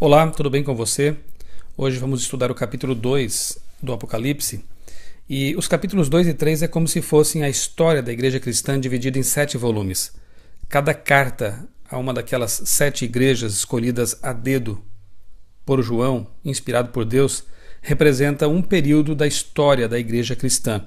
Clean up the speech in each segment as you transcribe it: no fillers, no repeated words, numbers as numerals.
Olá, tudo bem com você? Hoje vamos estudar o capítulo 2 do Apocalipse. E os capítulos 2 e 3 é como se fossem a história da igreja cristã dividida em 7 volumes. Cada carta a uma daquelas 7 igrejas escolhidas a dedo por João, inspirado por Deus, representa um período da história da igreja cristã.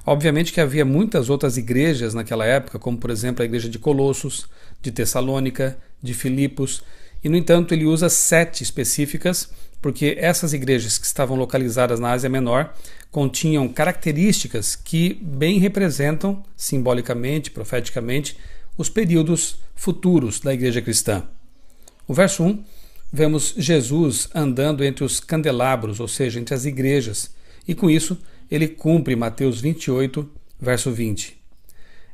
Obviamente que havia muitas outras igrejas naquela época, como por exemplo a igreja de Colossos, de Tessalônica, de Filipos, e no entanto ele usa 7 específicas, porque essas igrejas que estavam localizadas na Ásia Menor continham características que bem representam, simbolicamente, profeticamente, os períodos futuros da igreja cristã. O verso 1, vemos Jesus andando entre os candelabros, ou seja, entre as igrejas, e com isso ele cumpre Mateus 28, verso 20.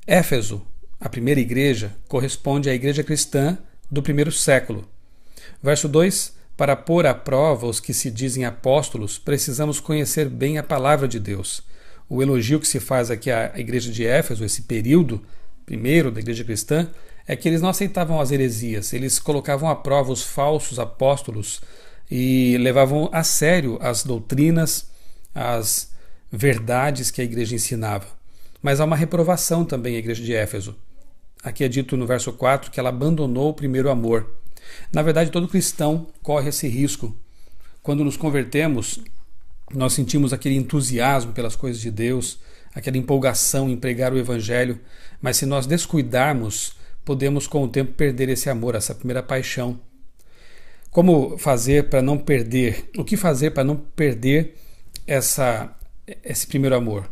Éfeso, a primeira igreja, corresponde à igreja cristã do primeiro século. Verso 2, para pôr à prova os que se dizem apóstolos, precisamos conhecer bem a palavra de Deus. O elogio que se faz aqui à igreja de Éfeso, esse período primeiro da igreja cristã, é que eles não aceitavam as heresias, eles colocavam à prova os falsos apóstolos e levavam a sério as doutrinas, as verdades que a igreja ensinava. Mas há uma reprovação também à igreja de Éfeso. Aqui é dito no verso 4 que ela abandonou o primeiro amor. Na verdade, todo cristão corre esse risco. Quando nos convertemos, nós sentimos aquele entusiasmo pelas coisas de Deus, aquela empolgação em pregar o Evangelho, mas se nós descuidarmos, podemos com o tempo perder esse amor, essa primeira paixão. Como fazer para não perder? O que fazer para não perder esse primeiro amor?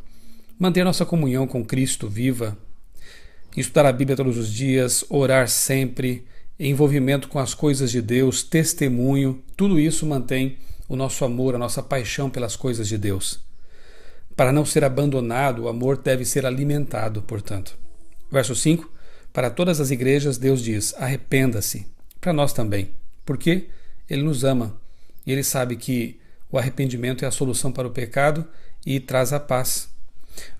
Manter nossa comunhão com Cristo viva, estudar a Bíblia todos os dias, orar sempre, envolvimento com as coisas de Deus, testemunho, tudo isso mantém o nosso amor, a nossa paixão pelas coisas de Deus. Para não ser abandonado, o amor deve ser alimentado, portanto. Verso 5, para todas as igrejas Deus diz, arrependa-se, para nós também, porque Ele nos ama e Ele sabe que o arrependimento é a solução para o pecado e traz a paz.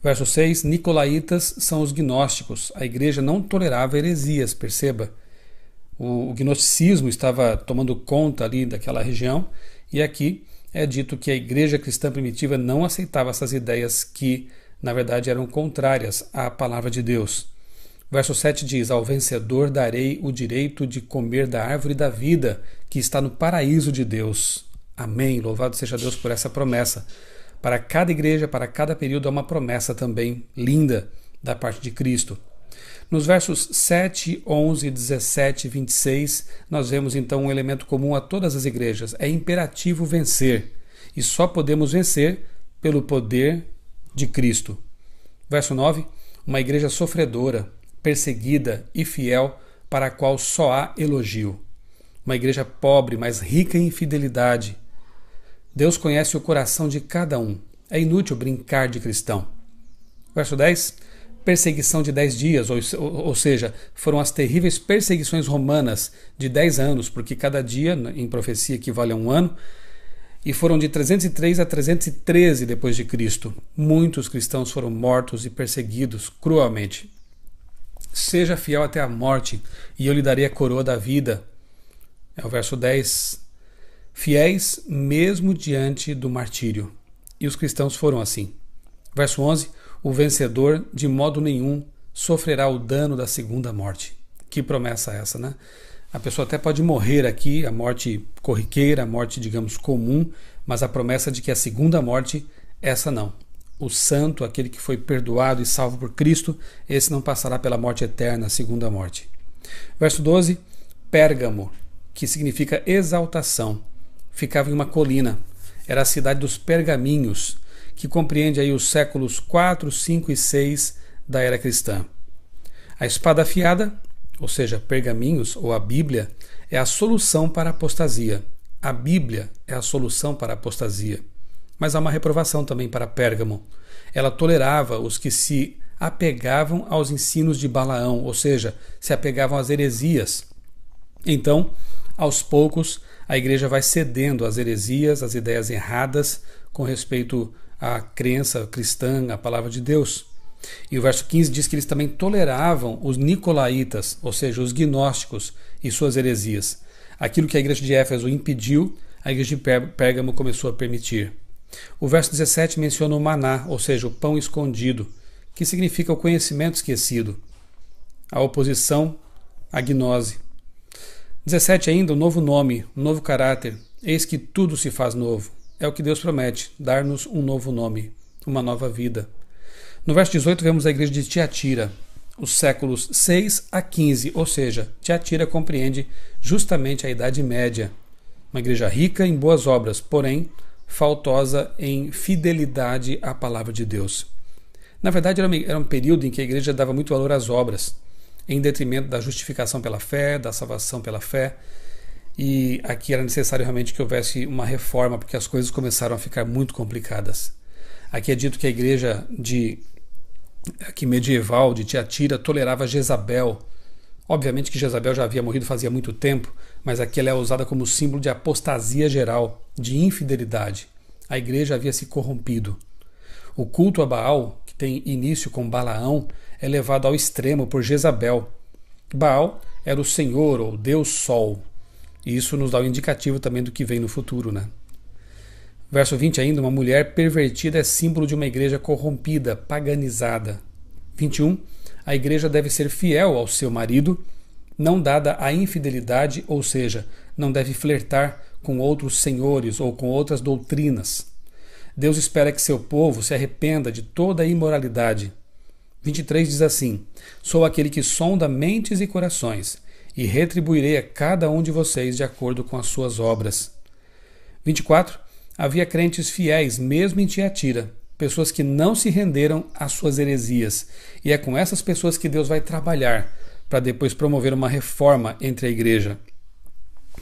Verso 6, nicolaítas são os gnósticos, a igreja não tolerava heresias, perceba. O gnosticismo estava tomando conta ali daquela região e aqui é dito que a igreja cristã primitiva não aceitava essas ideias que, na verdade, eram contrárias à palavra de Deus. Verso 7 diz, ao vencedor darei o direito de comer da árvore da vida que está no paraíso de Deus. Amém. Louvado seja Deus por essa promessa. Para cada igreja, para cada período, há uma promessa também linda da parte de Cristo. Nos versos 7, 11, 17 e 26, nós vemos então um elemento comum a todas as igrejas. É imperativo vencer. E só podemos vencer pelo poder de Cristo. Verso 9, uma igreja sofredora, perseguida e fiel, para a qual só há elogio. Uma igreja pobre, mas rica em fidelidade. Deus conhece o coração de cada um. É inútil brincar de cristão. Verso 10, perseguição de 10 dias, ou seja, foram as terríveis perseguições romanas de 10 anos, porque cada dia, em profecia, equivale a um ano, e foram de 303 a 313 depois de Cristo. Muitos cristãos foram mortos e perseguidos cruelmente. Seja fiel até a morte, e eu lhe darei a coroa da vida. É o verso 10. Fiéis mesmo diante do martírio. E os cristãos foram assim. Verso 11. O vencedor, de modo nenhum, sofrerá o dano da segunda morte. Que promessa é essa, né? A pessoa até pode morrer aqui, a morte corriqueira, a morte, digamos, comum, mas a promessa de que a segunda morte, essa não. O santo, aquele que foi perdoado e salvo por Cristo, esse não passará pela morte eterna, a segunda morte. Verso 12, Pérgamo, que significa exaltação, ficava em uma colina. Era a cidade dos pergaminhos, que compreende aí os séculos 4, 5 e 6 da era cristã. A espada afiada, ou seja, pergaminhos ou a Bíblia, é a solução para a apostasia. A Bíblia é a solução para a apostasia. Mas há uma reprovação também para Pérgamo. Ela tolerava os que se apegavam aos ensinos de Balaão, ou seja, se apegavam às heresias. Então, aos poucos, a igreja vai cedendo às heresias, às ideias erradas com respeito à crença cristã, à palavra de Deus. E o verso 15 diz que eles também toleravam os nicolaítas, ou seja, os gnósticos e suas heresias. Aquilo que a igreja de Éfeso impediu, a igreja de Pérgamo começou a permitir. O verso 17 menciona o maná, ou seja, o pão escondido, que significa o conhecimento esquecido. A oposição à gnose. 17 ainda, um novo nome, um novo caráter. Eis que tudo se faz novo. É o que Deus promete, dar-nos um novo nome, uma nova vida. No verso 18 vemos a igreja de Tiatira, os séculos 6 a 15, ou seja, Tiatira compreende justamente a Idade Média. Uma igreja rica em boas obras, porém faltosa em fidelidade à palavra de Deus. Na verdade, era um período em que a igreja dava muito valor às obras, em detrimento da justificação pela fé, da salvação pela fé. E aqui era necessário realmente que houvesse uma reforma, porque as coisas começaram a ficar muito complicadas. Aqui é dito que a igreja medieval de Tiatira tolerava Jezabel. Obviamente que Jezabel já havia morrido fazia muito tempo, mas aqui ela é usada como símbolo de apostasia geral, de infidelidade. A igreja havia se corrompido. O culto a Baal, que tem início com Balaão, é levado ao extremo por Jezabel. Baal era o Senhor ou Deus Sol. E isso nos dá um indicativo também do que vem no futuro, né? Verso 20 ainda, uma mulher pervertida é símbolo de uma igreja corrompida, paganizada. 21, a igreja deve ser fiel ao seu marido, não dada à infidelidade, ou seja, não deve flertar com outros senhores ou com outras doutrinas. Deus espera que seu povo se arrependa de toda a imoralidade. 23 diz assim: sou aquele que sonda mentes e corações, e retribuirei a cada um de vocês de acordo com as suas obras. 24. Havia crentes fiéis mesmo em Tiatira, pessoas que não se renderam às suas heresias, e é com essas pessoas que Deus vai trabalhar para depois promover uma reforma entre a igreja.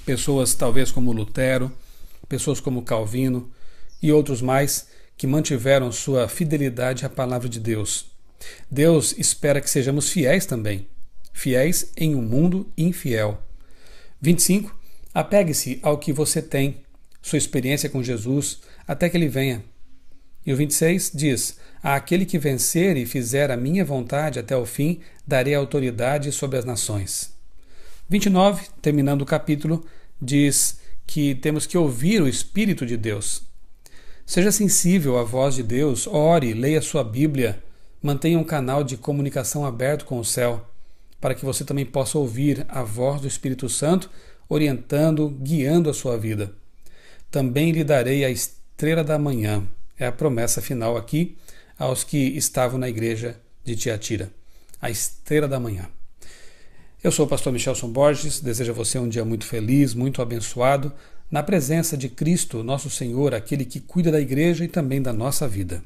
Pessoas talvez como Lutero, pessoas como Calvino e outros mais que mantiveram sua fidelidade à palavra de Deus. Deus espera que sejamos fiéis também, fiéis em um mundo infiel. 25. Apegue-se ao que você tem, sua experiência com Jesus, até que ele venha. E o 26 diz: àquele que vencer e fizer a minha vontade até o fim, darei autoridade sobre as nações. 29, terminando o capítulo, diz que temos que ouvir o Espírito de Deus. Seja sensível à voz de Deus, ore, leia sua Bíblia, mantenha um canal de comunicação aberto com o céu, para que você também possa ouvir a voz do Espírito Santo, orientando, guiando a sua vida. Também lhe darei a estrela da manhã. É a promessa final aqui aos que estavam na igreja de Tiatira. A estrela da manhã. Eu sou o pastor Michelson Borges, desejo a você um dia muito feliz, muito abençoado, na presença de Cristo, nosso Senhor, aquele que cuida da igreja e também da nossa vida.